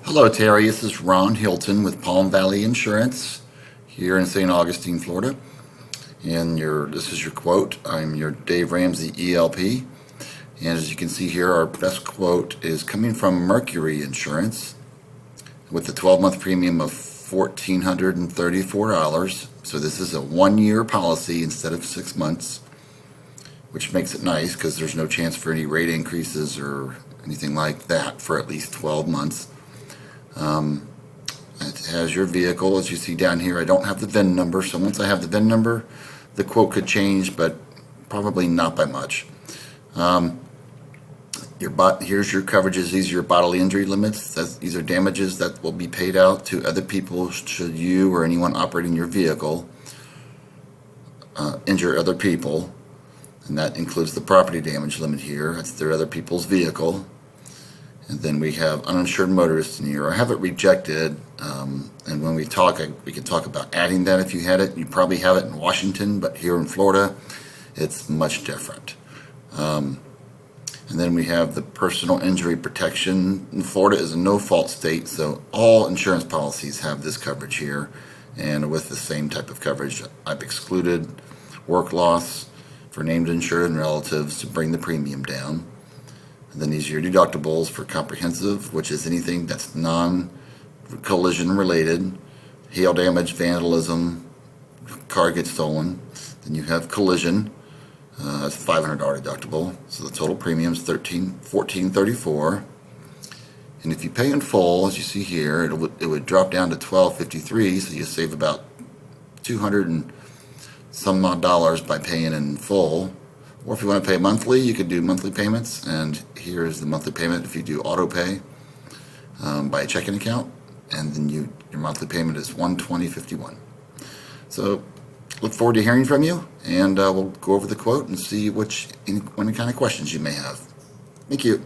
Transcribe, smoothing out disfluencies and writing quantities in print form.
Hello, Terry. This is Ron Hilton with Palm Valley Insurance here in St. Augustine, Florida. And this is your quote. I'm your Dave Ramsey ELP. And as you can see here, our best quote is coming from Mercury Insurance with a 12-month premium of $1,434. So this is a 1-year policy instead of 6 months, which makes it nice because there's no chance for any rate increases or anything like that for at least 12 months. It has your vehicle, as you see down here. I don't have the VIN number, so once I have the VIN number, the quote could change, but probably not by much. Here's your coverages. These are your bodily injury limits. These are damages that will be paid out to other people should you or anyone operating your vehicle injure other people, and that includes the property damage limit here. That's their other people's vehicle. And then we have uninsured motorists in here. I have it rejected, and when we talk, we can talk about adding that if you had it. You probably have it in Washington, but here in Florida, it's much different. And then we have the personal injury protection. Florida is a no-fault state, so all insurance policies have this coverage here. And with the same type of coverage, I've excluded work loss for named insured and relatives to bring the premium down. And then these are your deductibles for comprehensive, which is anything that's non-collision related, hail damage, vandalism, car gets stolen. Then you have collision, that's $500 deductible. So the total premium is $1,434. And if you pay in full, as you see here, it would drop down to $1,253. So you save about 200 and some odd dollars by paying in full. Or if you want to pay monthly, you could do monthly payments, and here is the monthly payment if you do auto pay by a checking account, and then your monthly payment is $120.51. So look forward to hearing from you, and we'll go over the quote and see any kind of questions you may have. Thank you.